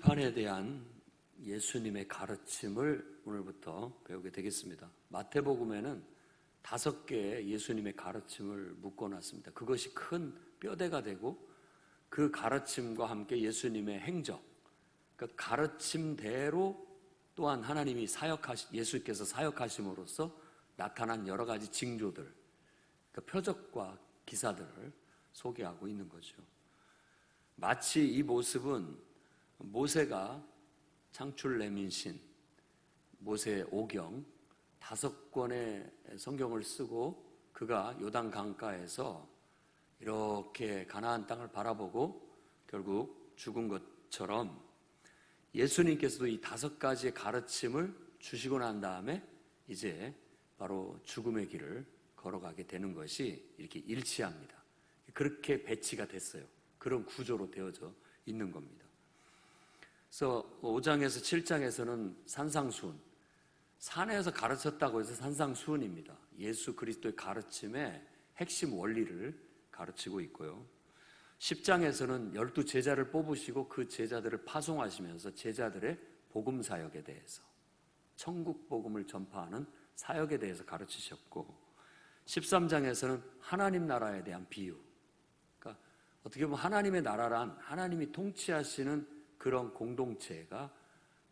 심판에 대한 예수님의 가르침을 오늘부터 배우게 되겠습니다. 마태복음에는 5개의 예수님의 가르침을 묶어놨습니다. 그것이 큰 뼈대가 되고 그 가르침과 함께 예수님의 행적, 그 가르침대로 또한 하나님이 예수께서 사역하심으로써 나타난 여러 가지 징조들, 그 표적과 기사들을 소개하고 있는 거죠. 마치 이 모습은 모세가 창출레민신, 모세 오경 5권의 성경을 쓰고 그가 요단 강가에서 이렇게 가나안 땅을 바라보고 결국 죽은 것처럼 예수님께서도 이 5가지의 가르침을 주시고 난 다음에 이제 바로 죽음의 길을 걸어가게 되는 것이 이렇게 일치합니다. 그렇게 배치가 됐어요. 그런 구조로 되어져 있는 겁니다. 그래서 5장에서 7장에서는 산상수훈, 산에서 가르쳤다고 해서 산상수훈입니다. 예수 그리스도의 가르침의 핵심 원리를 가르치고 있고요. 10장에서는 12제자를 뽑으시고 그 제자들을 파송하시면서 제자들의 복음 사역에 대해서, 천국 복음을 전파하는 사역에 대해서 가르치셨고, 13장에서는 하나님 나라에 대한 비유, 그러니까 어떻게 보면 하나님의 나라란 하나님이 통치하시는 그런 공동체가,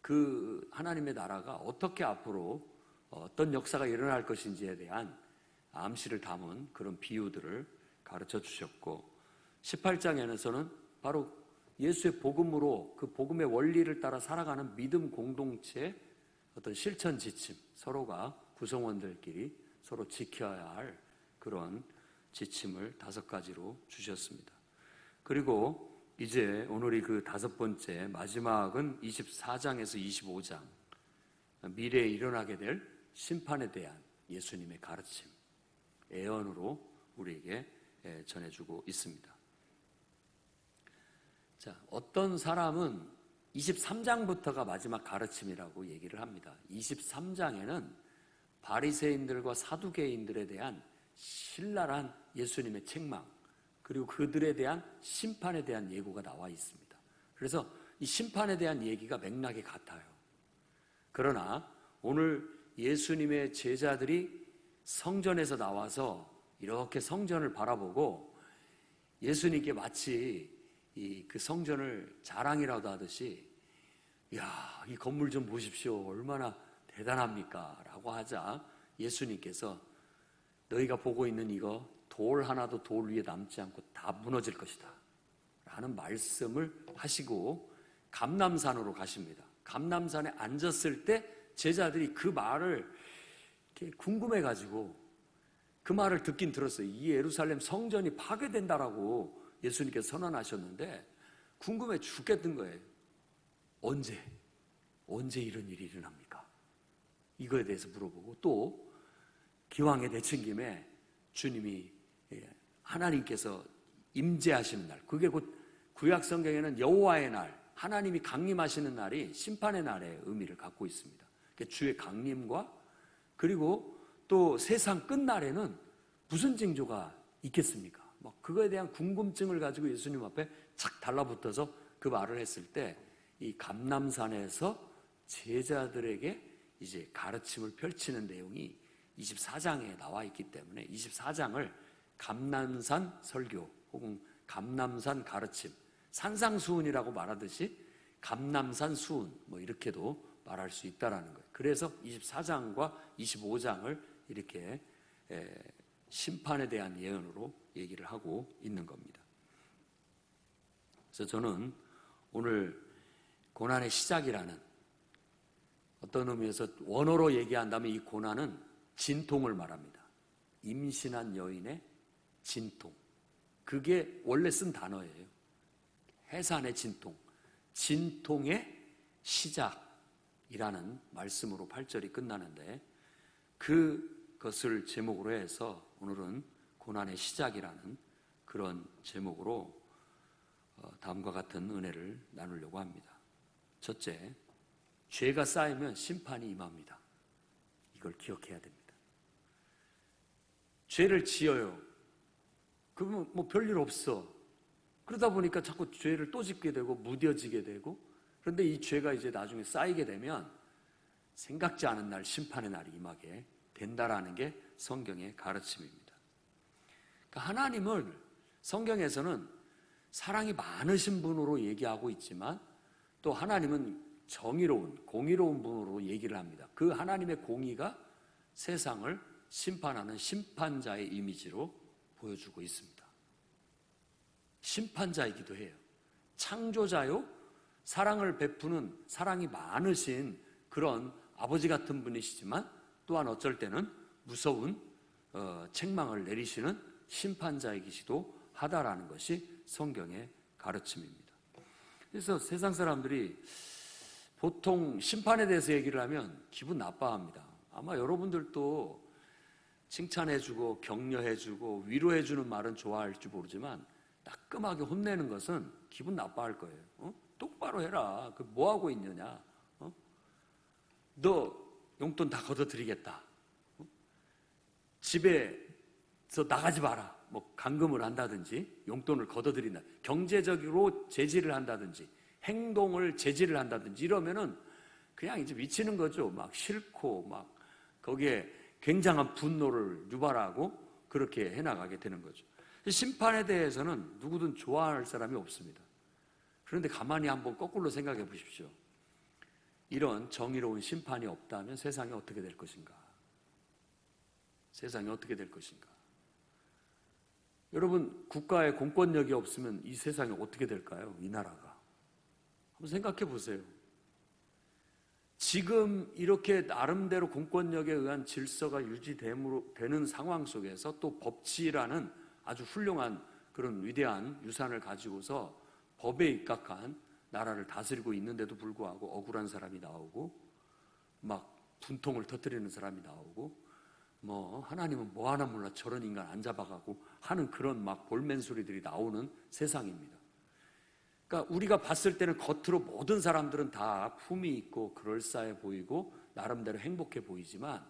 그 하나님의 나라가 어떻게 앞으로 어떤 역사가 일어날 것인지에 대한 암시를 담은 그런 비유들을 가르쳐 주셨고, 18장에서는 바로 예수의 복음으로 그 복음의 원리를 따라 살아가는 믿음 공동체의 어떤 실천 지침, 서로가 구성원들끼리 서로 지켜야 할 그런 지침을 5가지로 주셨습니다. 그리고 이제 오늘이 그 5번째 마지막은 24장에서 25장, 미래에 일어나게 될 심판에 대한 예수님의 가르침, 예언으로 우리에게 전해주고 있습니다. 자, 어떤 사람은 23장부터가 마지막 가르침이라고 얘기를 합니다. 23장에는 바리새인들과 사두개인들에 대한 신랄한 예수님의 책망, 그리고 그들에 대한 심판에 대한 예고가 나와 있습니다. 그래서 이 심판에 대한 얘기가 맥락이 같아요. 그러나 오늘 예수님의 제자들이 성전에서 나와서 이렇게 성전을 바라보고 예수님께 마치 그 성전을 자랑이라도 하듯이, 야, 이 건물 좀 보십시오, 얼마나 대단합니까? 라고 하자 예수님께서 너희가 보고 있는 이거 돌 하나도 돌 위에 남지 않고 다 무너질 것이다 라는 말씀을 하시고 감람산으로 가십니다. 감람산에 앉았을 때 제자들이 그 말을 이렇게 궁금해가지고 그 말을 듣긴 들었어요. 이 예루살렘 성전이 파괴된다라고 예수님께서 선언하셨는데 궁금해 죽겠던 거예요. 언제 이런 일이 일어납니까? 이거에 대해서 물어보고, 또 기왕에 내친 김에 주님이, 하나님께서 임재하시는 날, 그게 곧 구약 성경에는 여호와의 날, 하나님이 강림하시는 날이 심판의 날의 의미를 갖고 있습니다. 주의 강림과, 그리고 또 세상 끝날에는 무슨 징조가 있겠습니까? 그거에 대한 궁금증을 가지고 예수님 앞에 착 달라붙어서 그 말을 했을 때 이 감람산에서 제자들에게 이제 가르침을 펼치는 내용이 24장에 나와 있기 때문에 24장을 감람산 설교 혹은 감람산 가르침, 산상수훈이라고 말하듯이 감람산 수훈 이렇게도 말할 수 있다라는 거예요. 그래서 24장과 25장을 이렇게 심판에 대한 예언으로 얘기를 하고 있는 겁니다. 그래서 저는 오늘 고난의 시작이라는, 어떤 의미에서 원어로 얘기한다면 이 고난은 진통을 말합니다. 임신한 여인의 진통, 그게 원래 쓴 단어예요. 해산의 진통, 진통의 시작이라는 말씀으로 8절이 끝나는데, 그것을 제목으로 해서 오늘은 고난의 시작이라는 그런 제목으로 다음과 같은 은혜를 나누려고 합니다. 첫째, 죄가 쌓이면 심판이 임합니다. 이걸 기억해야 됩니다. 죄를 지어요. 그러면 별일 없어. 그러다 보니까 자꾸 죄를 또 짓게 되고 무뎌지게 되고 그런데 이 죄가 이제 나중에 쌓이게 되면 생각지 않은 날 심판의 날이 임하게 된다라는 게 성경의 가르침입니다. 그러니까 하나님을 성경에서는 사랑이 많으신 분으로 얘기하고 있지만 또 하나님은 정의로운, 공의로운 분으로 얘기를 합니다. 그 하나님의 공의가 세상을 심판하는 심판자의 이미지로 보여주고 있습니다. 심판자이기도 해요. 창조자요, 사랑을 베푸는 사랑이 많으신 그런 아버지 같은 분이시지만 또한 어쩔 때는 무서운 책망을 내리시는 심판자이기도 하다라는 것이 성경의 가르침입니다. 그래서 세상 사람들이 보통 심판에 대해서 얘기를 하면 기분 나빠합니다. 아마 여러분들도 칭찬해주고 격려해주고 위로해주는 말은 좋아할지 모르지만 따끔하게 혼내는 것은 기분 나빠할 거예요. 똑바로 해라. 그 뭐 하고 있느냐? 너 용돈 다 걷어드리겠다. 집에서 나가지 마라. 뭐 감금을 한다든지 용돈을 걷어들인다. 경제적으로 제지를 한다든지 행동을 제지를 한다든지 이러면은 그냥 이제 미치는 거죠. 막 싫고 막 거기에 굉장한 분노를 유발하고 그렇게 해나가게 되는 거죠. 심판에 대해서는 누구든 좋아할 사람이 없습니다. 그런데 가만히 한번 거꾸로 생각해 보십시오. 이런 정의로운 심판이 없다면 세상이 어떻게 될 것인가? 세상이 어떻게 될 것인가? 여러분, 국가에 공권력이 없으면 이 세상이 어떻게 될까요? 이 나라가. 한번 생각해 보세요. 지금 이렇게 나름대로 공권력에 의한 질서가 유지되는 상황 속에서 또 법치라는 아주 훌륭한 그런 위대한 유산을 가지고서 법에 입각한 나라를 다스리고 있는데도 불구하고 억울한 사람이 나오고 막 분통을 터뜨리는 사람이 나오고 뭐 하나님은 뭐 하나 몰라 저런 인간 안 잡아가고 하는 그런 막 볼멘 소리들이 나오는 세상입니다. 그러니까 우리가 봤을 때는 겉으로 모든 사람들은 다 품이 있고 그럴싸해 보이고 나름대로 행복해 보이지만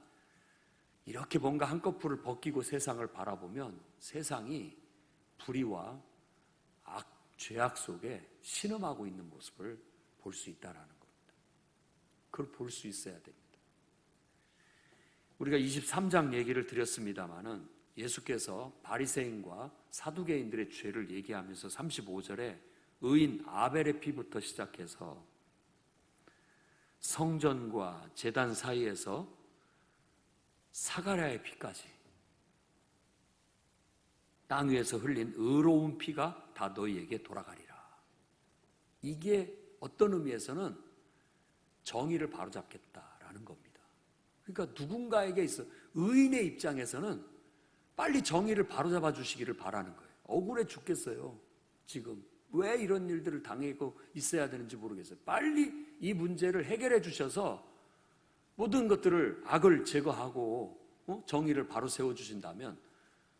이렇게 뭔가 한꺼풀을 벗기고 세상을 바라보면 세상이 불의와 죄악 속에 신음하고 있는 모습을 볼 수 있다는 겁니다. 그걸 볼 수 있어야 됩니다. 우리가 23장 얘기를 드렸습니다마는 예수께서 바리새인과 사두개인들의 죄를 얘기하면서 35절에 의인 아벨의 피부터 시작해서 성전과 제단 사이에서 사가랴의 피까지 땅 위에서 흘린 의로운 피가 다 너희에게 돌아가리라. 이게 어떤 의미에서는 정의를 바로잡겠다라는 겁니다. 그러니까 누군가에게 있어 의인의 입장에서는 빨리 정의를 바로잡아 주시기를 바라는 거예요. 억울해 죽겠어요. 지금 왜 이런 일들을 당하고 있어야 되는지 모르겠어요. 빨리 이 문제를 해결해 주셔서 모든 것들을 악을 제거하고 정의를 바로 세워주신다면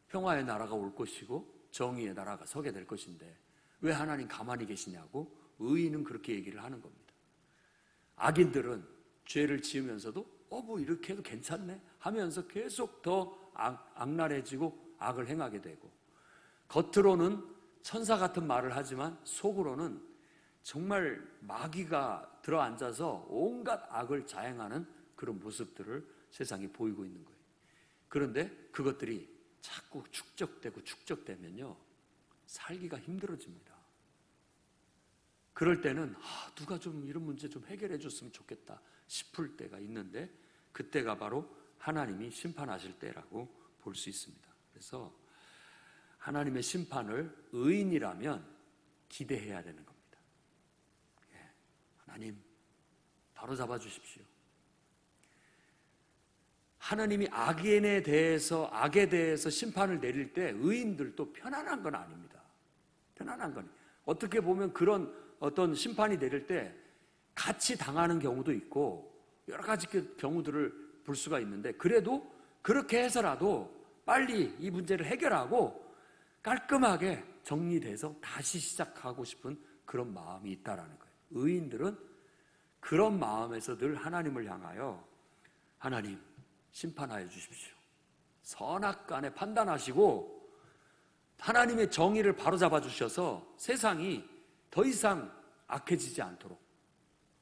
평화의 나라가 올 것이고 정의의 나라가 서게 될 것인데 왜 하나님 가만히 계시냐고 의인은 그렇게 얘기를 하는 겁니다. 악인들은 죄를 지으면서도 뭐 이렇게 해도 괜찮네 하면서 계속 더 악랄해지고 악을 행하게 되고 겉으로는 천사 같은 말을 하지만 속으로는 정말 마귀가 들어앉아서 온갖 악을 자행하는 그런 모습들을 세상에 보이고 있는 거예요. 그런데 그것들이 자꾸 축적되면요 살기가 힘들어집니다. 그럴 때는 누가 좀 이런 문제 좀 해결해 줬으면 좋겠다 싶을 때가 있는데 그때가 바로 하나님이 심판하실 때라고 볼 수 있습니다. 그래서 하나님의 심판을 의인이라면 기대해야 되는 겁니다. 하나님 바로 잡아 주십시오. 하나님이 악에 대해서 심판을 내릴 때 의인들도 편안한 건 아닙니다. 편안한 건 어떻게 보면 그런 어떤 심판이 내릴 때 같이 당하는 경우도 있고 여러 가지 경우들을 볼 수가 있는데 그래도 그렇게 해서라도 빨리 이 문제를 해결하고 깔끔하게 정리돼서 다시 시작하고 싶은 그런 마음이 있다라는 거예요. 의인들은 그런 마음에서 늘 하나님을 향하여 하나님 심판하여 주십시오. 선악간에 판단하시고 하나님의 정의를 바로잡아 주셔서 세상이 더 이상 악해지지 않도록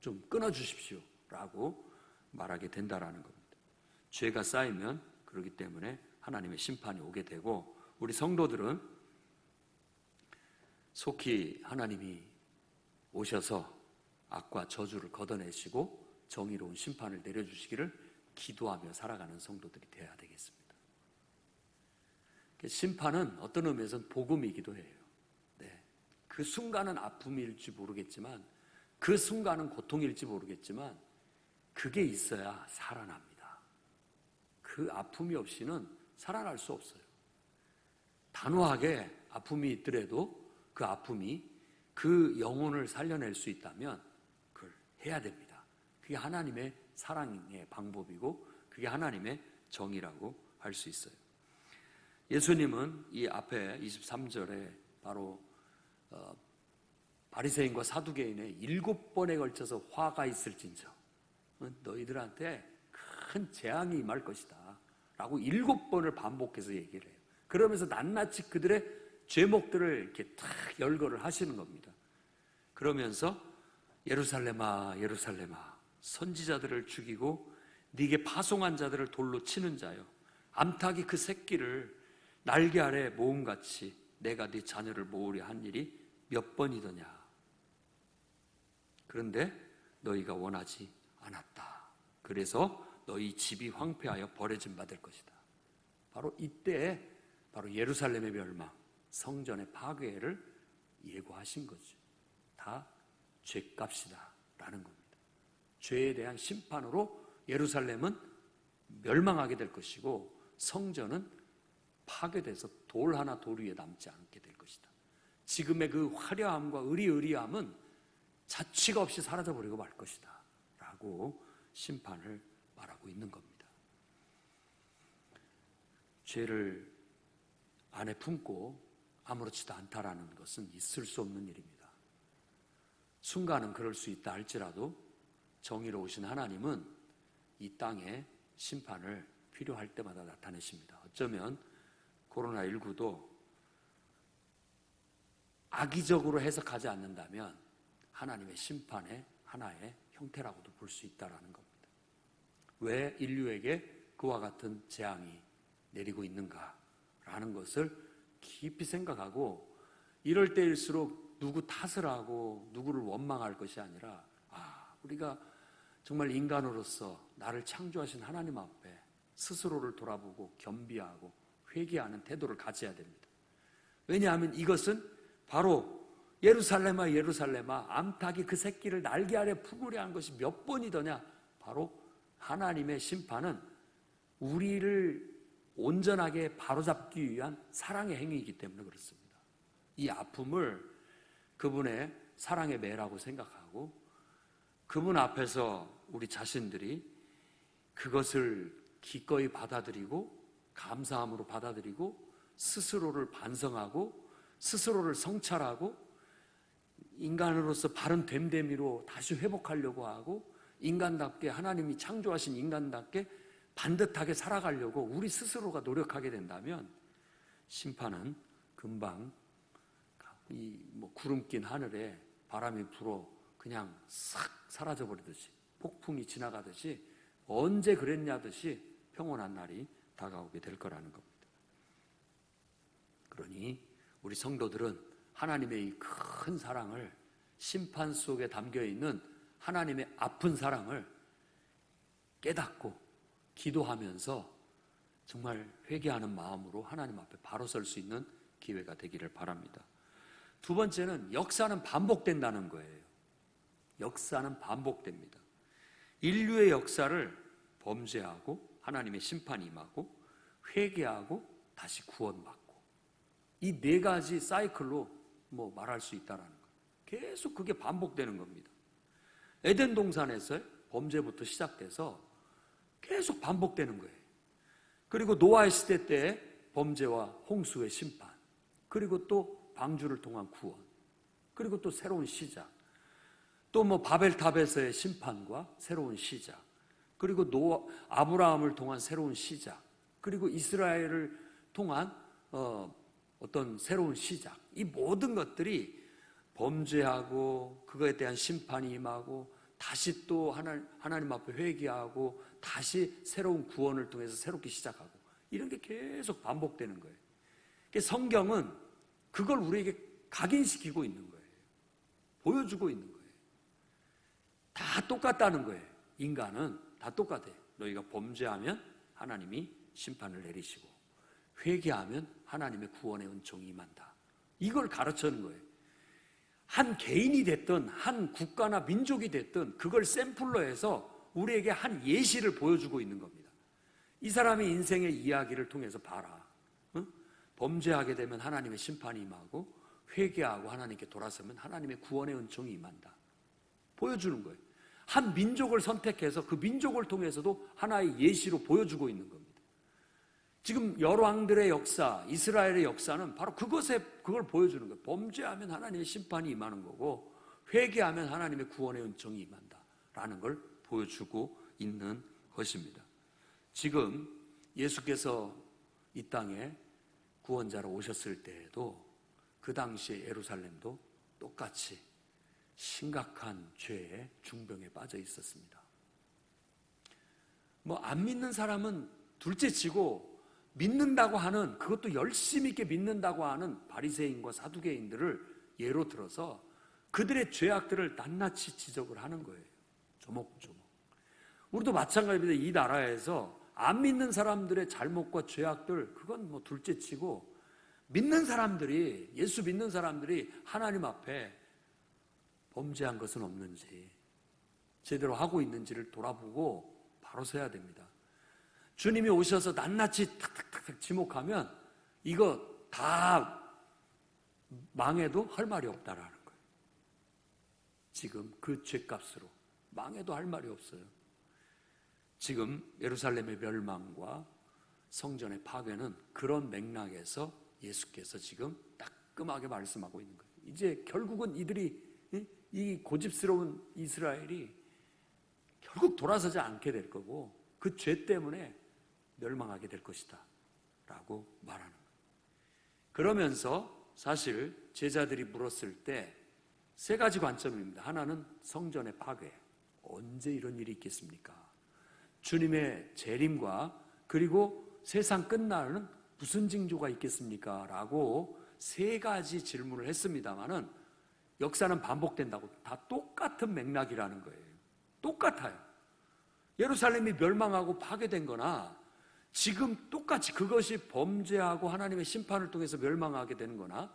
좀 끊어주십시오 라고 말하게 된다라는 겁니다. 죄가 쌓이면 그렇기 때문에 하나님의 심판이 오게 되고, 우리 성도들은 속히 하나님이 오셔서 악과 저주를 걷어내시고 정의로운 심판을 내려주시기를 기도하며 살아가는 성도들이 되어야 되겠습니다. 심판은 어떤 의미에서는 복음이기도 해요. 네. 그 순간은 아픔일지 모르겠지만, 그 순간은 고통일지 모르겠지만, 그게 있어야 살아납니다. 그 아픔이 없이는 살아날 수 없어요. 단호하게 아픔이 있더라도 그 아픔이 그 영혼을 살려낼 수 있다면 그걸 해야 됩니다. 그게 하나님의 사랑의 방법이고 그게 하나님의 정의라고 할 수 있어요. 예수님은 이 앞에 23절에 바로 바리새인과 사두개인의 7번에 걸쳐서 화가 있을진저 너희들한테 큰 재앙이 임할 것이다 라고 7번을 반복해서 얘기를 해요. 그러면서 낱낱이 그들의 죄목들을 이렇게 탁 열거를 하시는 겁니다. 그러면서 예루살렘아 예루살렘아 선지자들을 죽이고 네게 파송한 자들을 돌로 치는 자여, 암탉이 그 새끼를 날개 아래 모음같이 내가 네 자녀를 모으려 한 일이 몇 번이더냐. 그런데 너희가 원하지 않았다. 그래서 너희 집이 황폐하여 버려짐 받을 것이다. 바로 이때 바로 예루살렘의 멸망, 성전의 파괴를 예고하신 거죠. 다 죄값이다 라는 겁니다. 죄에 대한 심판으로 예루살렘은 멸망하게 될 것이고 성전은 파괴돼서 돌 하나 돌 위에 남지 않게 될 것이다. 지금의 그 화려함과 의리의리함은 자취가 없이 사라져버리고 말 것이다 라고 심판을 말하고 있는 겁니다. 죄를 안에 품고 아무렇지도 않다라는 것은 있을 수 없는 일입니다. 순간은 그럴 수 있다 할지라도 정의로우신 하나님은 이 땅에 심판을 필요할 때마다 나타내십니다. 어쩌면 코로나19도 악의적으로 해석하지 않는다면 하나님의 심판의 하나의 형태라고도 볼 수 있다는 겁니다. 왜 인류에게 그와 같은 재앙이 내리고 있는가라는 것을 깊이 생각하고, 이럴 때일수록 누구 탓을 하고 누구를 원망할 것이 아니라 우리가 정말 인간으로서 나를 창조하신 하나님 앞에 스스로를 돌아보고 겸비하고 회개하는 태도를 가져야 됩니다. 왜냐하면 이것은 바로 예루살렘아 예루살렘아 암탉이 그 새끼를 날개 아래 품으려 한 것이 몇 번이더냐. 바로 하나님의 심판은 우리를 온전하게 바로잡기 위한 사랑의 행위이기 때문에 그렇습니다. 이 아픔을 그분의 사랑의 매라고 생각하고 그분 앞에서 우리 자신들이 그것을 기꺼이 받아들이고 감사함으로 받아들이고 스스로를 반성하고 스스로를 성찰하고 인간으로서 바른 됨됨이로 다시 회복하려고 하고 인간답게 하나님이 창조하신 인간답게 반듯하게 살아가려고 우리 스스로가 노력하게 된다면 심판은 금방 이 구름 낀 하늘에 바람이 불어 그냥 싹 사라져버리듯이 폭풍이 지나가듯이 언제 그랬냐듯이 평온한 날이 다가오게 될 거라는 겁니다. 그러니 우리 성도들은 하나님의 이 큰 사랑을, 심판 속에 담겨있는 하나님의 아픈 사랑을 깨닫고 기도하면서 정말 회개하는 마음으로 하나님 앞에 바로 설 수 있는 기회가 되기를 바랍니다. 두 번째는 역사는 반복된다는 거예요. 역사는 반복됩니다. 인류의 역사를 범죄하고 하나님의 심판이 임하고 회개하고 다시 구원받고 이 네 가지 사이클로 말할 수 있다는 거예요. 계속 그게 반복되는 겁니다. 에덴 동산에서 범죄부터 시작돼서 계속 반복되는 거예요. 그리고 노아의 시대 때 범죄와 홍수의 심판, 그리고 또 방주를 통한 구원, 그리고 또 새로운 시작, 또 바벨탑에서의 심판과 새로운 시작, 그리고 아브라함을 통한 새로운 시작, 그리고 이스라엘을 통한 어떤 새로운 시작, 이 모든 것들이 범죄하고 그거에 대한 심판이 임하고 다시 또 하나님 앞에 회개하고 다시 새로운 구원을 통해서 새롭게 시작하고 이런 게 계속 반복되는 거예요. 성경은 그걸 우리에게 각인시키고 있는 거예요. 보여주고 있는 거예요. 다 똑같다는 거예요. 인간은 다 똑같아요. 너희가 범죄하면 하나님이 심판을 내리시고 회개하면 하나님의 구원의 은총이 임한다. 이걸 가르치는 거예요. 한 개인이 됐든 한 국가나 민족이 됐든 그걸 샘플로 해서 우리에게 한 예시를 보여주고 있는 겁니다. 이 사람의 인생의 이야기를 통해서 봐라. 응? 범죄하게 되면 하나님의 심판이 임하고 회개하고 하나님께 돌아서면 하나님의 구원의 은총이 임한다. 보여주는 거예요. 한 민족을 선택해서 그 민족을 통해서도 하나의 예시로 보여주고 있는 겁니다. 지금 열왕들의 역사, 이스라엘의 역사는 바로 그걸 보여주는 거예요. 범죄하면 하나님의 심판이 임하는 거고 회개하면 하나님의 구원의 은총이 임한다라는 걸 보여주고 있는 것입니다. 지금 예수께서 이 땅에 구원자로 오셨을 때에도 그 당시에 예루살렘도 똑같이 심각한 죄의 중병에 빠져 있었습니다. 안 믿는 사람은 둘째치고 믿는다고 하는, 그것도 열심히 있게 믿는다고 하는 바리새인과 사두개인들을 예로 들어서 그들의 죄악들을 낱낱이 지적을 하는 거예요. 조목조목. 우리도 마찬가지입니다. 이 나라에서 안 믿는 사람들의 잘못과 죄악들, 그건 둘째치고 믿는 사람들이, 예수 믿는 사람들이 하나님 앞에 범죄한 것은 없는지, 제대로 하고 있는지를 돌아보고 바로 서야 됩니다. 주님이 오셔서 낱낱이 탁탁탁 지목하면 이거 다 망해도 할 말이 없다라는 거예요. 지금 그 죄값으로 망해도 할 말이 없어요. 지금 예루살렘의 멸망과 성전의 파괴는 그런 맥락에서 예수께서 지금 따끔하게 말씀하고 있는 거예요. 이제 결국은 이 고집스러운 이스라엘이 결국 돌아서지 않게 될 거고 그 죄 때문에 멸망하게 될 것이다 라고 말하는 거예요. 그러면서 사실 제자들이 물었을 때 세 가지 관점입니다. 하나는 성전의 파괴, 언제 이런 일이 있겠습니까? 주님의 재림과 그리고 세상 끝날은 무슨 징조가 있겠습니까? 라고 세 가지 질문을 했습니다마는 역사는 반복된다고, 다 똑같은 맥락이라는 거예요. 똑같아요. 예루살렘이 멸망하고 파괴된 거나 지금 똑같이 그것이 범죄하고 하나님의 심판을 통해서 멸망하게 되는 거나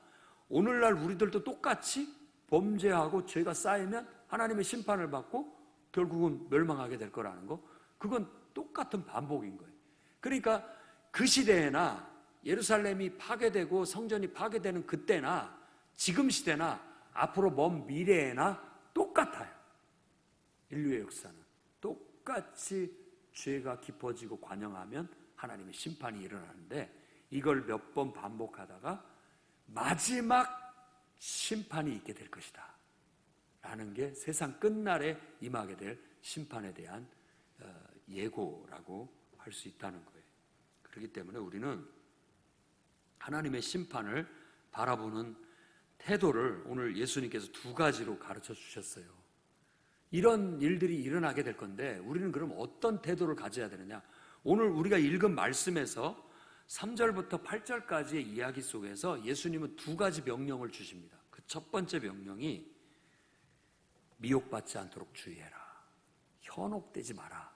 오늘날 우리들도 똑같이 범죄하고 죄가 쌓이면 하나님의 심판을 받고 결국은 멸망하게 될 거라는 거, 그건 똑같은 반복인 거예요. 그러니까 그 시대에나 예루살렘이 파괴되고 성전이 파괴되는 그때나 지금 시대나 앞으로 먼 미래에나 똑같아요. 인류의 역사는 똑같이 죄가 깊어지고 관영하면 하나님의 심판이 일어나는데 이걸 몇 번 반복하다가 마지막 심판이 있게 될 것이다 라는 게 세상 끝날에 임하게 될 심판에 대한 예고라고 할 수 있다는 거예요. 그렇기 때문에 우리는 하나님의 심판을 바라보는 태도를 오늘 예수님께서 두 가지로 가르쳐 주셨어요. 이런 일들이 일어나게 될 건데 우리는 그럼 어떤 태도를 가져야 되느냐? 오늘 우리가 읽은 말씀에서 3절부터 8절까지의 이야기 속에서 예수님은 두 가지 명령을 주십니다. 그 첫 번째 명령이 미혹받지 않도록 주의해라. 현혹되지 마라.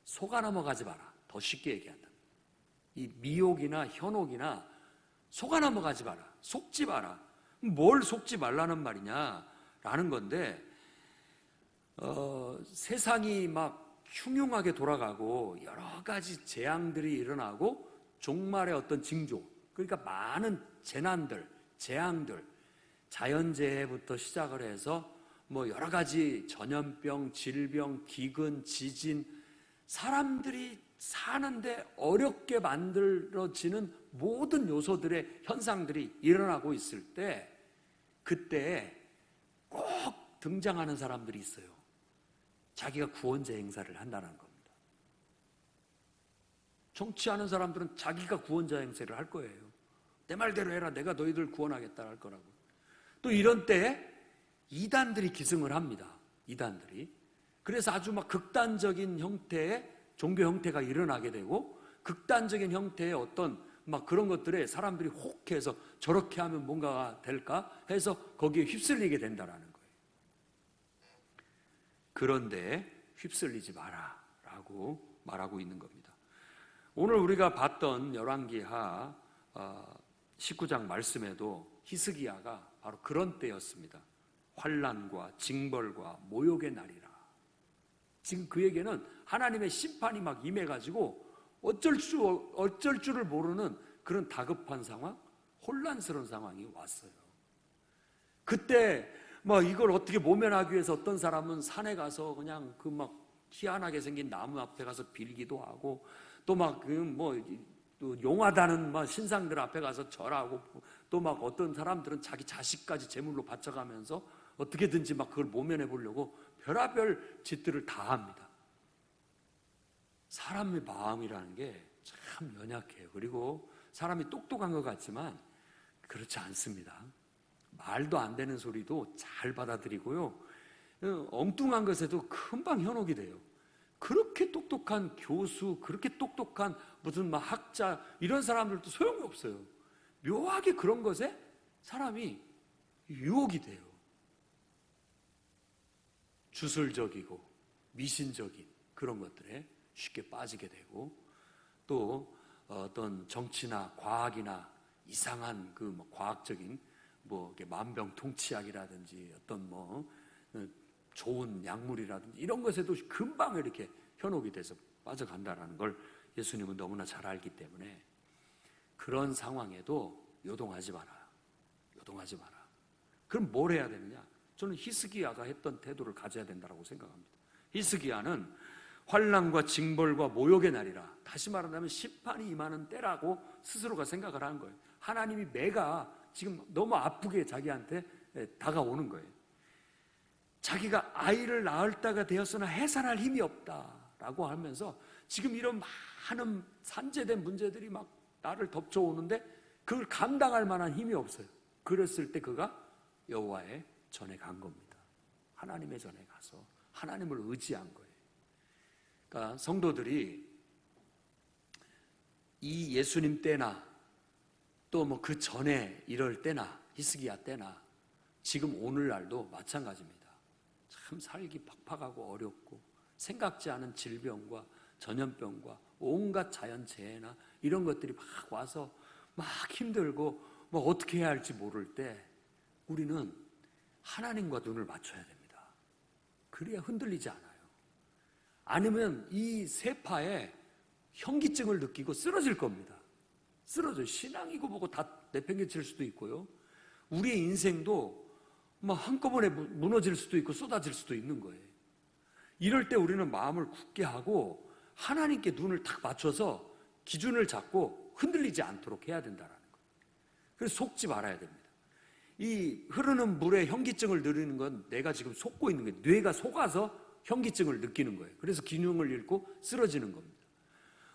속아 넘어가지 마라. 더 쉽게 얘기한다. 이 미혹이나 현혹이나 속아 넘어가지 마라. 속지 마라. 뭘 속지 말라는 말이냐 라는 건데 세상이 막 흉흉하게 돌아가고 여러 가지 재앙들이 일어나고 종말의 어떤 징조, 그러니까 많은 재난들, 재앙들, 자연재해부터 시작을 해서 여러 가지 전염병, 질병, 기근, 지진, 사람들이 사는데 어렵게 만들어지는 모든 요소들의 현상들이 일어나고 있을 때 그때 꼭 등장하는 사람들이 있어요. 자기가 구원자 행사를 한다는 겁니다. 정치하는 사람들은 자기가 구원자 행세를 할 거예요. 내 말대로 해라. 내가 너희들 구원하겠다 할 거라고. 또 이런 때에 이단들이 기승을 합니다. 이단들이. 그래서 아주 막 극단적인 형태의 종교 형태가 일어나게 되고, 극단적인 형태의 어떤 막 그런 것들에 사람들이 혹해서 저렇게 하면 뭔가 될까 해서 거기에 휩쓸리게 된다라는 거예요. 그런데 휩쓸리지 마라 라고 말하고 있는 겁니다. 오늘 우리가 봤던 열왕기하 19장 말씀에도 히스기야가 바로 그런 때였습니다. 환난과 징벌과 모욕의 날이라. 지금 그에게는 하나님의 심판이 막 임해가지고 어쩔 줄을 모르는 그런 다급한 상황, 혼란스러운 상황이 왔어요. 그때 뭐 이걸 어떻게 모면하기 위해서 어떤 사람은 산에 가서 그냥 그 막 희한하게 생긴 나무 앞에 가서 빌기도 하고, 또 막 그 뭐 용하다는 막 신상들 앞에 가서 절하고, 또 막 어떤 사람들은 자기 자식까지 제물로 바쳐가면서 어떻게든지 막 그걸 모면해 보려고 별의별 짓들을 다 합니다. 사람의 마음이라는 게 참 연약해요. 그리고 사람이 똑똑한 것 같지만 그렇지 않습니다. 말도 안 되는 소리도 잘 받아들이고요, 엉뚱한 것에도 금방 현혹이 돼요. 그렇게 똑똑한 교수, 그렇게 똑똑한 무슨 막 학자, 이런 사람들도 소용이 없어요. 묘하게 그런 것에 사람이 유혹이 돼요. 주술적이고 미신적인 그런 것들에 쉽게 빠지게 되고, 또 어떤 정치나 과학이나 이상한 그 뭐 과학적인 뭐 만병통치약이라든지 어떤 뭐 좋은 약물이라든지 이런 것에도 금방 이렇게 현혹이 돼서 빠져간다는 걸 예수님은 너무나 잘 알기 때문에 그런 상황에도 요동하지 마라. 요동하지 마라. 그럼 뭘 해야 되느냐? 저는 히스기야가 했던 태도를 가져야 된다고 생각합니다. 히스기야는 환난과 징벌과 모욕의 날이라, 다시 말한다면 심판이 임하는 때라고 스스로가 생각을 한 거예요. 하나님이 매가 지금 너무 아프게 자기한테 다가오는 거예요. 자기가 아이를 낳을 때가 되었으나 해산할 힘이 없다라고 하면서 지금 이런 많은 산재된 문제들이 막 나를 덮쳐오는데 그걸 감당할 만한 힘이 없어요. 그랬을 때 그가 여호와의 전에 간 겁니다. 하나님의 전에 가서 하나님을 의지한 거예요. 그러니까 성도들이 이 예수님 때나 또 뭐 그 전에 이럴 때나 히스기야 때나 지금 오늘날도 마찬가지입니다. 참 살기 팍팍하고 어렵고 생각지 않은 질병과 전염병과 온갖 자연재해나 이런 것들이 막 와서 막 힘들고 뭐 어떻게 해야 할지 모를 때 우리는 하나님과 눈을 맞춰야 됩니다. 그래야 흔들리지 않아요. 아니면 이 세파에 현기증을 느끼고 쓰러질 겁니다. 쓰러져요. 신앙이고 뭐고 다 내팽개칠 수도 있고요. 우리의 인생도 막 한꺼번에 무너질 수도 있고 쏟아질 수도 있는 거예요. 이럴 때 우리는 마음을 굳게 하고 하나님께 눈을 탁 맞춰서 기준을 잡고 흔들리지 않도록 해야 된다는 거예요. 그래서 속지 말아야 됩니다. 이 흐르는 물에 현기증을 누리는 건 내가 지금 속고 있는 거예요. 뇌가 속아서 현기증을 느끼는 거예요. 그래서 기능을 잃고 쓰러지는 겁니다.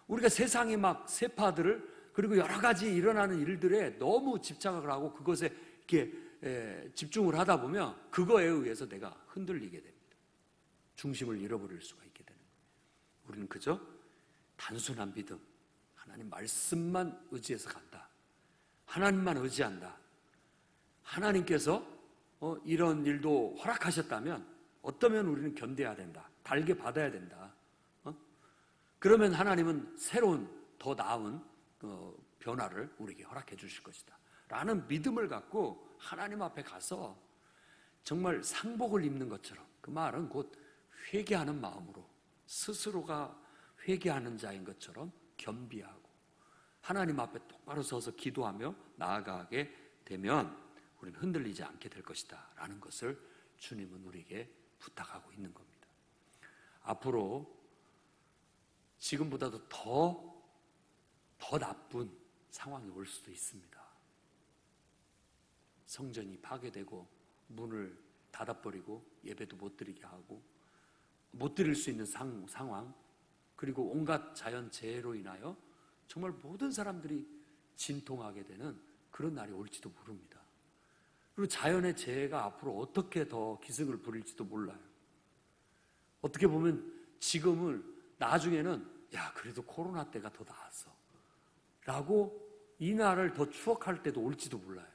우리가 세상의 막 세파들을 그리고 여러 가지 일어나는 일들에 너무 집착을 하고 그것에 이렇게 집중을 하다 보면 그거에 의해서 내가 흔들리게 됩니다. 중심을 잃어버릴 수가 있게 되는 거예요. 우리는 그저 단순한 믿음, 하나님 말씀만 의지해서 간다. 하나님만 의지한다. 하나님께서 이런 일도 허락하셨다면 어떠면 우리는 견뎌야 된다. 달게 받아야 된다. 그러면 하나님은 새로운 더 나은 변화를 우리에게 허락해 주실 것이다 라는 믿음을 갖고 하나님 앞에 가서 정말 상복을 입는 것처럼, 그 말은 곧 회개하는 마음으로 스스로가 회개하는 자인 것처럼 겸비하고 하나님 앞에 똑바로 서서 기도하며 나아가게 되면 우리는 흔들리지 않게 될 것이다 라는 것을 주님은 우리에게 부탁하고 있는 겁니다. 앞으로 지금보다도 더 나쁜 상황이 올 수도 있습니다. 성전이 파괴되고 문을 닫아버리고 예배도 못 드리게 하고 못 드릴 수 있는 상황, 그리고 온갖 자연재해로 인하여 정말 모든 사람들이 진통하게 되는 그런 날이 올지도 모릅니다. 그리고 자연의 재해가 앞으로 어떻게 더 기승을 부릴지도 몰라요. 어떻게 보면 지금을 나중에는 야 그래도 코로나 때가 더 나았어 라고 이 날을 더 추억할 때도 올지도 몰라요.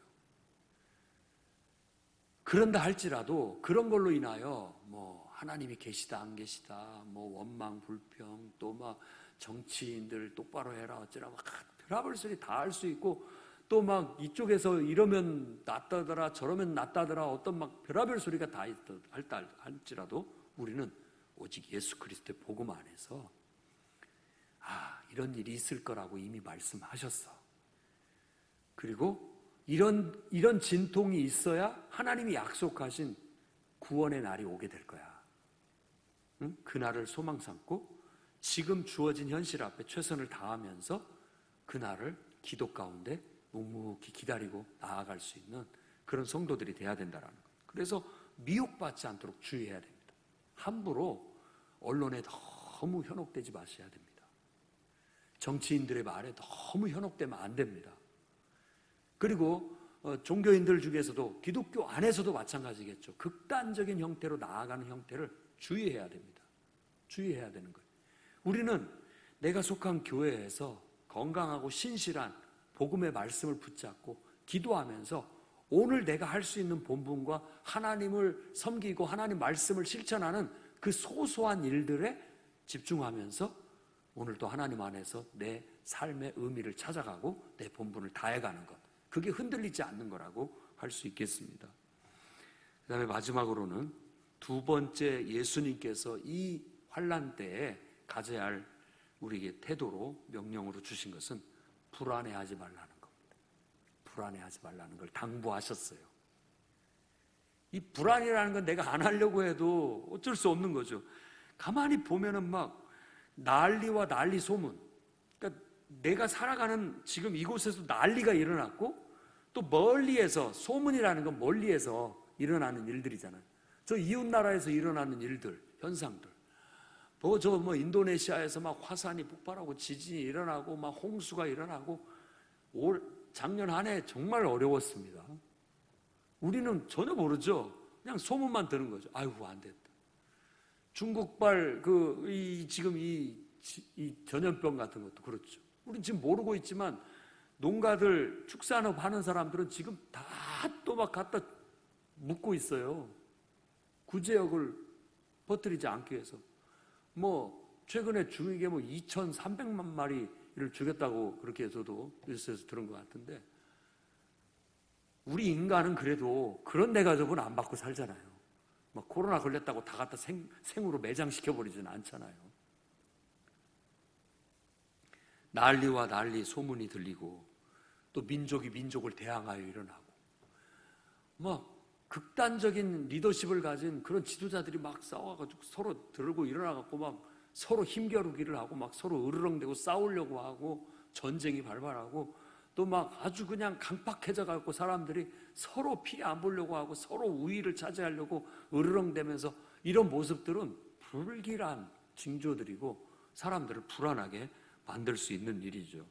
그런다 할지라도 그런 걸로 인하여 뭐 하나님이 계시다 안 계시다 뭐 원망 불평 또 막 정치인들 똑바로 해라 어쩌라 막 별의별 소리 다 할 수 있고 또 막 이쪽에서 이러면 낫다더라 저러면 낫다더라 어떤 막 별의별 소리가 다 있다 할지라도 우리는 오직 예수 그리스도의 복음 안에서 이런 일이 있을 거라고 이미 말씀하셨어. 그리고 이런 진통이 있어야 하나님이 약속하신 구원의 날이 오게 될 거야. 응? 그 날을 소망 삼고 지금 주어진 현실 앞에 최선을 다하면서 그 날을 기도 가운데 묵묵히 기다리고 나아갈 수 있는 그런 성도들이 돼야 된다는 것. 그래서 미혹받지 않도록 주의해야 됩니다. 함부로 언론에 너무 현혹되지 마셔야 됩니다. 정치인들의 말에 너무 현혹되면 안 됩니다. 그리고 종교인들 중에서도 기독교 안에서도 마찬가지겠죠. 극단적인 형태로 나아가는 형태를 주의해야 됩니다. 주의해야 되는 거예요. 우리는 내가 속한 교회에서 건강하고 신실한 복음의 말씀을 붙잡고 기도하면서 오늘 내가 할 수 있는 본분과 하나님을 섬기고 하나님 말씀을 실천하는 그 소소한 일들에 집중하면서 오늘도 하나님 안에서 내 삶의 의미를 찾아가고 내 본분을 다해가는 것, 그게 흔들리지 않는 거라고 할 수 있겠습니다. 그 다음에 마지막으로는 두 번째 예수님께서 이 환난 때에 가져야 할 우리에게 태도로 명령으로 주신 것은 불안해하지 말라는 겁니다. 불안해하지 말라는 걸 당부하셨어요. 이 불안이라는 건 내가 안 하려고 해도 어쩔 수 없는 거죠. 가만히 보면은 막 난리와 난리 소문. 그러니까 내가 살아가는 지금 이곳에서 난리가 일어났고 또 멀리에서 소문이라는 건 멀리에서 일어나는 일들이잖아요. 저 이웃 나라에서 일어나는 일들, 현상들. 뭐 인도네시아에서 막 화산이 폭발하고 지진이 일어나고 막 홍수가 일어나고 작년 한 해 정말 어려웠습니다. 우리는 전혀 모르죠. 그냥 소문만 들은 거죠. 아이고 안 됐다. 중국발 지금 이 전염병 같은 것도 그렇죠. 우리는 지금 모르고 있지만 농가들 축산업 하는 사람들은 지금 다 또 막 갖다 묻고 있어요. 구제역을 퍼뜨리지 않기 위해서. 뭐 최근에 중국에 뭐 2,300만 마리를 죽였다고 그렇게 해서도 뉴스에서 들은 것 같은데 우리 인간은 그래도 그런 대가족은 안 받고 살잖아요. 막 코로나 걸렸다고 다 갖다 생으로 매장시켜버리지는 않잖아요. 난리와 난리 소문이 들리고 또 민족이 민족을 대항하여 일어나고 막 극단적인 리더십을 가진 그런 지도자들이 막 싸워가지고 서로 들고 일어나갖고 막 서로 힘겨루기를 하고 막 서로 으르렁대고 싸우려고 하고 전쟁이 발발하고 또 막 아주 그냥 강팍해져갖고 사람들이 서로 피해 안 보려고 하고 서로 우위를 차지하려고 으르렁대면서 이런 모습들은 불길한 징조들이고 사람들을 불안하게 만들 수 있는 일이죠.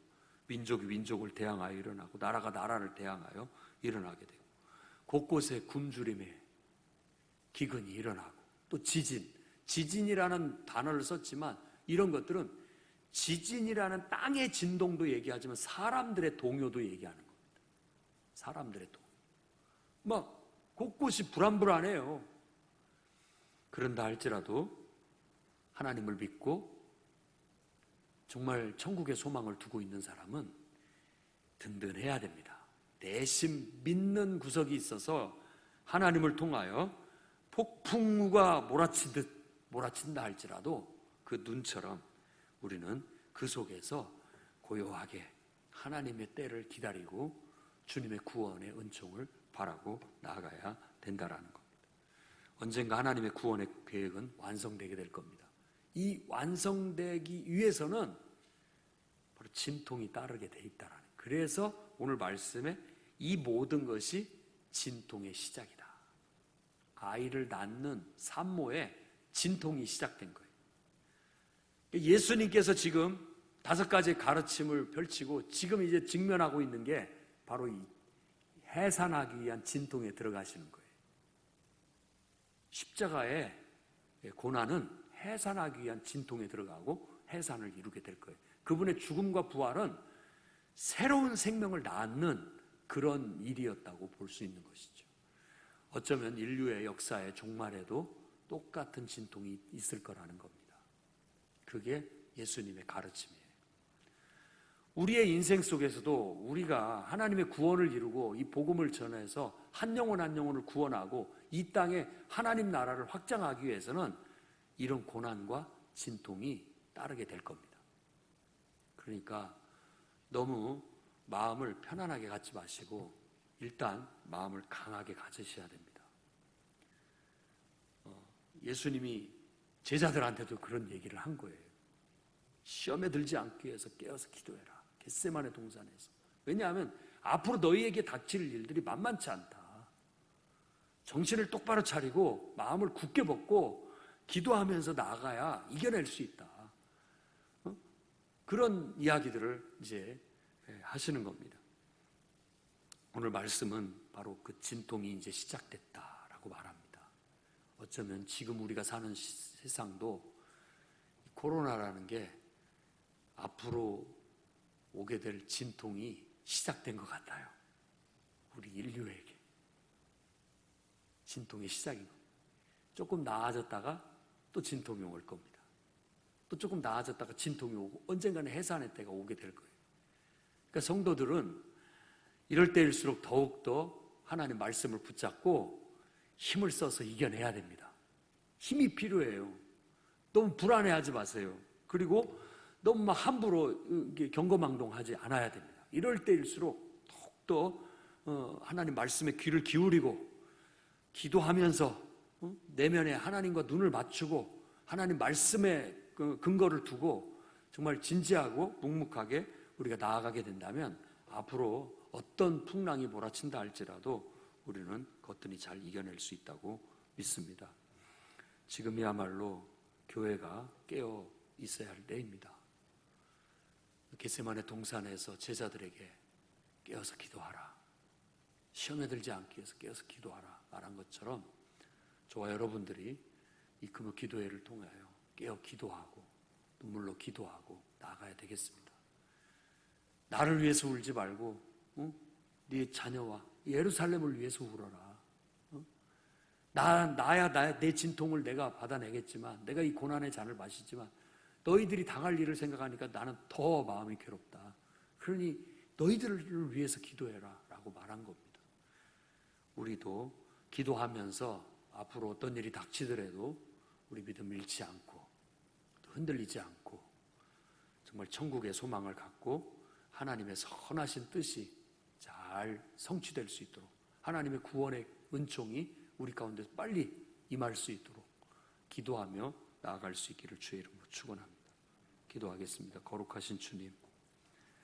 민족이 민족을 대항하여 일어나고 나라가 나라를 대항하여 일어나게 되고 곳곳에 굶주림의 기근이 일어나고 또 지진이라는 단어를 썼지만 이런 것들은 지진이라는 땅의 진동도 얘기하지만 사람들의 동요도 얘기하는 겁니다. 사람들의 동요. 막 곳곳이 불안불안해요. 그런다 할지라도 하나님을 믿고 정말 천국의 소망을 두고 있는 사람은 든든해야 됩니다. 내심 믿는 구석이 있어서 하나님을 통하여 폭풍우가 몰아치듯 몰아친다 할지라도 그 눈처럼 우리는 그 속에서 고요하게 하나님의 때를 기다리고 주님의 구원의 은총을 바라고 나아가야 된다라는 겁니다. 언젠가 하나님의 구원의 계획은 완성되게 될 겁니다. 이 완성되기 위해서는 바로 진통이 따르게 돼 있다라는. 그래서 오늘 말씀에 이 모든 것이 진통의 시작이다. 아이를 낳는 산모의 진통이 시작된 거예요. 예수님께서 지금 5가지의 가르침을 펼치고 지금 이제 직면하고 있는 게 바로 이 해산하기 위한 진통에 들어가시는 거예요. 십자가의 고난은 해산하기 위한 진통에 들어가고 해산을 이루게 될 거예요. 그분의 죽음과 부활은 새로운 생명을 낳는 그런 일이었다고 볼 수 있는 것이죠. 어쩌면 인류의 역사의 종말에도 똑같은 진통이 있을 거라는 겁니다. 그게 예수님의 가르침이에요. 우리의 인생 속에서도 우리가 하나님의 구원을 이루고 이 복음을 전해서 한 영혼 한 영혼을 구원하고 이 땅에 하나님 나라를 확장하기 위해서는 이런 고난과 진통이 따르게 될 겁니다. 그러니까 너무 마음을 편안하게 갖지 마시고 일단 마음을 강하게 가지셔야 됩니다. 예수님이 제자들한테도 그런 얘기를 한 거예요. 시험에 들지 않기 위해서 깨어서 기도해라. 겟세마네 동산에서. 왜냐하면 앞으로 너희에게 닥칠 일들이 만만치 않다. 정신을 똑바로 차리고 마음을 굳게 먹고 기도하면서 나아가야 이겨낼 수 있다. 그런 이야기들을 이제 하시는 겁니다. 오늘 말씀은 바로 그 진통이 이제 시작됐다라고 말합니다. 어쩌면 지금 우리가 사는 세상도 코로나라는 게 앞으로 오게 될 진통이 시작된 것 같아요. 우리 인류에게 진통의 시작인 겁니다. 조금 나아졌다가 또 진통이 올 겁니다. 또 조금 나아졌다가 진통이 오고 언젠가는 해산의 때가 오게 될 거예요. 그러니까 성도들은 이럴 때일수록 더욱더 하나님 말씀을 붙잡고 힘을 써서 이겨내야 됩니다. 힘이 필요해요. 너무 불안해하지 마세요. 그리고 너무 막 함부로 경거망동하지 않아야 됩니다. 이럴 때일수록 더욱더 하나님 말씀에 귀를 기울이고 기도하면서 내면에 하나님과 눈을 맞추고 하나님 말씀에 근거를 두고 정말 진지하고 묵묵하게 우리가 나아가게 된다면 앞으로 어떤 풍랑이 몰아친다 할지라도 우리는 거뜬히 잘 이겨낼 수 있다고 믿습니다. 지금이야말로 교회가 깨어 있어야 할 때입니다. 겟세마네 동산에서 제자들에게 깨어서 기도하라. 시험에 들지 않기 위해서 깨어서 기도하라 말한 것처럼 저와 여러분들이 이 금요 기도회를 통하여 깨어 기도하고 눈물로 기도하고 나아가야 되겠습니다. 나를 위해서 울지 말고 네 자녀와 예루살렘을 위해서 울어라. 나야 내 진통을 내가 받아내겠지만 내가 이 고난의 잔을 마시지만 너희들이 당할 일을 생각하니까 나는 더 마음이 괴롭다. 그러니 너희들을 위해서 기도해라 라고 말한 겁니다. 우리도 기도하면서 앞으로 어떤 일이 닥치더라도 우리 믿음 잃지 않고 흔들리지 않고 정말 천국의 소망을 갖고 하나님의 선하신 뜻이 잘 성취될 수 있도록 하나님의 구원의 은총이 우리 가운데 빨리 임할 수 있도록 기도하며 나아갈 수 있기를 주의 이름으로 축원합니다. 기도하겠습니다. 거룩하신 주님,